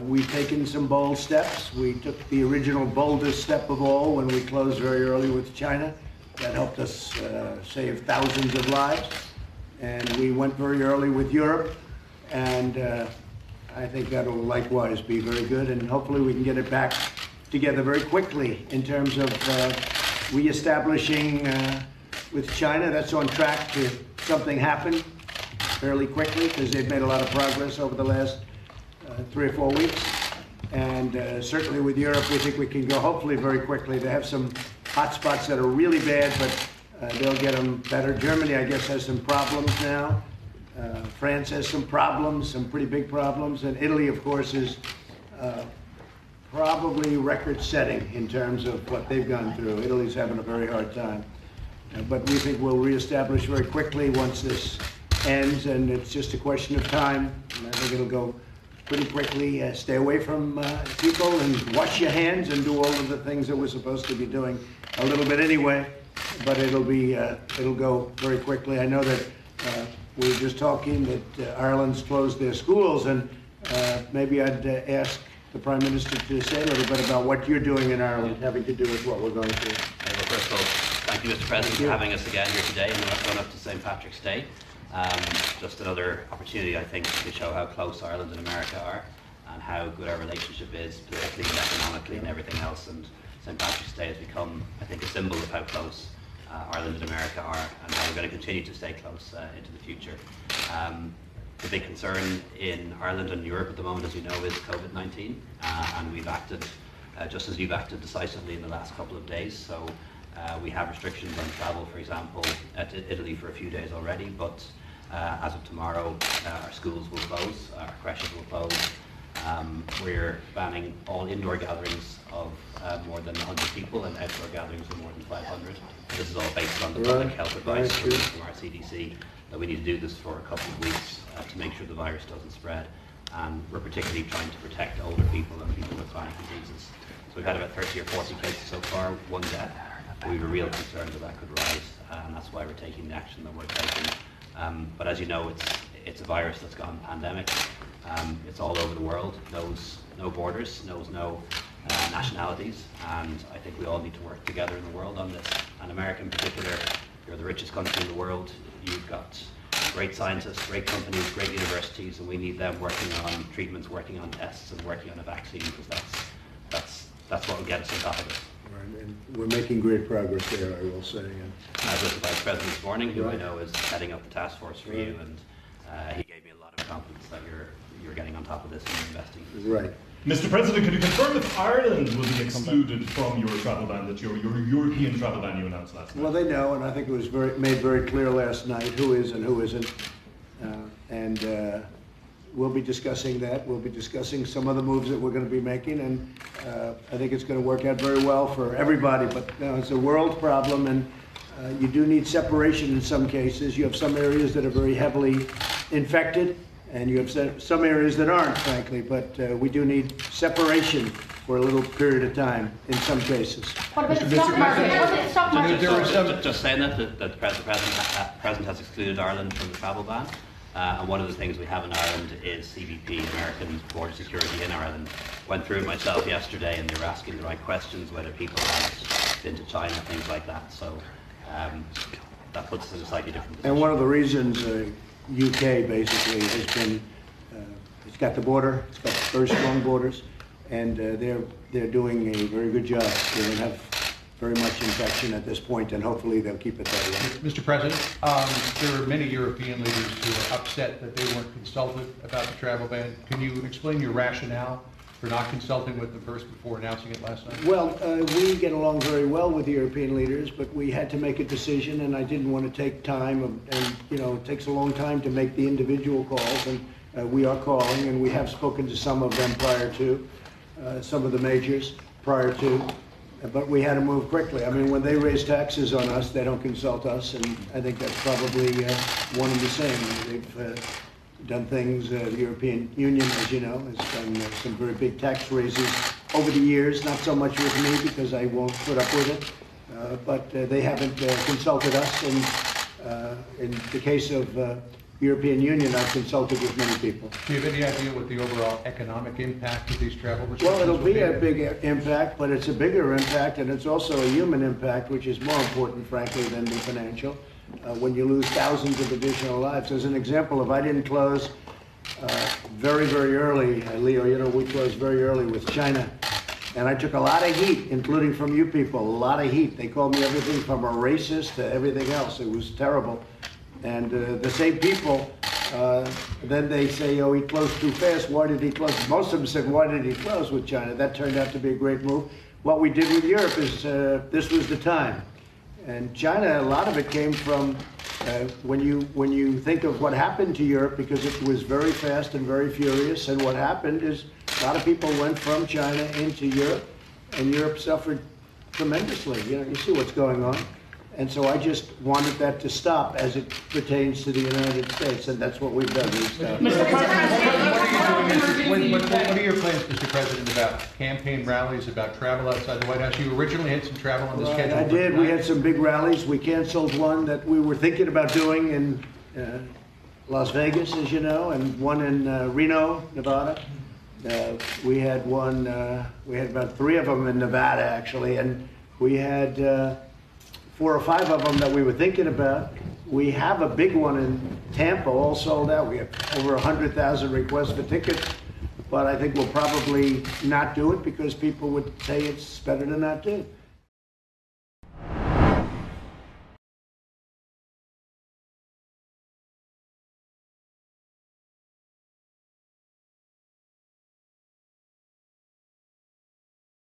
We've taken some bold steps. We took the original boldest step of all when we closed very early with China. That helped us save thousands of lives. And we went very early with Europe, and I think that will likewise be very good, and hopefully we can get it back together very quickly in terms of reestablishing with China. That's on track to something happen fairly quickly because they've made a lot of progress over the last 3 or 4 weeks. And certainly with Europe, we think we can go hopefully very quickly. They have some hot spots that are really bad, but they'll get them better. Germany, I guess, has some problems now. France has some problems, some pretty big problems. And Italy, of course, is probably record-setting in terms of what they've gone through. Italy's having a very hard time. But we think we'll reestablish very quickly once this ends, and it's just a question of time. And I think it'll go pretty quickly. Stay away from people and wash your hands and do all of the things that we're supposed to be doing a little bit anyway. But it'll go very quickly. I know that we were just talking that Ireland's closed their schools, and maybe I'd ask the Prime Minister to say a little bit about what you're doing in Ireland having to do with what we're going through. Well, first of all, thank you, Mr. President, for having us again here today and going up to St. Patrick's Day. Just another opportunity, I think, to show how close Ireland and America are and how good our relationship is, politically and economically and everything else. And St. Patrick's Day has become, I think, a symbol of how close Ireland and America are, and how we're going to continue to stay close into the future. The big concern in Ireland and Europe at the moment, as you know, is COVID-19, and we've acted, just as you've acted decisively in the last couple of days. So we have restrictions on travel, for example, to Italy for a few days already, but as of tomorrow, our schools will close, our creches will close. We're banning all indoor gatherings of more than 100 people and outdoor gatherings of more than 500. This is all based on the public health advice from our CDC that we need to do this for a couple of weeks to make sure the virus doesn't spread. And we're particularly trying to protect older people and people with chronic diseases. So we've had about 30 or 40 cases so far, 1 death. We have a real concern that could rise, and that's why we're taking the action that we're taking. But as you know, it's a virus that's gone pandemic. It's all over the world, knows no borders, knows no nationalities, and I think we all need to work together in the world on this. And America in particular, you're the richest country in the world. You've got great scientists, great companies, great universities, and we need them working on treatments, working on tests, and working on a vaccine, because that's what will get us on top of it. Right, and we're making great progress there, I will say. And I was with the Vice President this morning, who I know is heading up the task force for you, and he gave me a lot of confidence that you're getting on top of this and investing. Right. Mr. President, can you confirm if Ireland will be excluded from your travel ban, that your European travel ban you announced last night? Well, they know, and I think it was made very clear last night who is and who isn't. We'll be discussing that. We'll be discussing some of the moves that we're going to be making, and I think it's going to work out very well for everybody. But it's a world problem, and you do need separation in some cases. You have some areas that are very heavily infected, and you have some areas that aren't, frankly, but we do need separation for a little period of time in some cases. What about the stock market? Just saying that the President has excluded Ireland from the travel ban. And one of the things we have in Ireland is CBP, American Border Security in Ireland. Went through it myself yesterday, and they were asking the right questions, whether people have been to China, things like that. So that puts us in a slightly different position. And one of the reasons UK basically has been, it's got the border, it's got very strong borders, and they're doing a very good job. They don't have very much infection at this point, and hopefully they'll keep it that way. Mr. President, there are many European leaders who are upset that they weren't consulted about the travel ban. Can you explain your rationale for not consulting with them first before announcing it last night? Well, we get along very well with the European leaders, but we had to make a decision, and I didn't want to take time, and you know, it takes a long time to make the individual calls, and we are calling, and we have spoken to some of them prior to, some of the majors prior to. But we had to move quickly. I mean, when they raise taxes on us, they don't consult us, and I think that's probably one and the same. They've done things, the European Union, as you know, has done some very big tax raises over the years, not so much with me because I won't put up with it, but they haven't consulted us. And in the case of European Union, I've consulted with many people. Do you have any idea what the overall economic impact of these travel restrictions Well, it'll will be a big impact, but it's a bigger impact, and it's also a human impact, which is more important, frankly, than the financial. When you lose thousands of additional lives. As an example, if I didn't close very, very early, Leo, you know, we closed very early with China, and I took a lot of heat, including from you people, a lot of heat. They called me everything from a racist to everything else. It was terrible. And the same people, then they say, oh, he closed too fast. Why did he close? Most of them said, why did he close with China? That turned out to be a great move. What we did with Europe is this was the time. And China, a lot of it came from when you think of what happened to Europe, because it was very fast and very furious. And what happened is a lot of people went from China into Europe, and Europe suffered tremendously. You know, you see what's going on. And so I just wanted that to stop as it pertains to the United States, and that's what we've done. We've stopped. What are your plans, Mr. President, about campaign rallies, about travel outside the White House? You originally had some travel on the schedule. I did. We had some big rallies. We canceled one that we were thinking about doing in Las Vegas, as you know, and one in Reno, Nevada. We had one. We had about 3 of them in Nevada, actually, and we had 4 or 5 of them that we were thinking about. We have a big one in Tampa, all sold out. We have over 100,000 requests for tickets, but I think we'll probably not do it because people would say it's better to not do.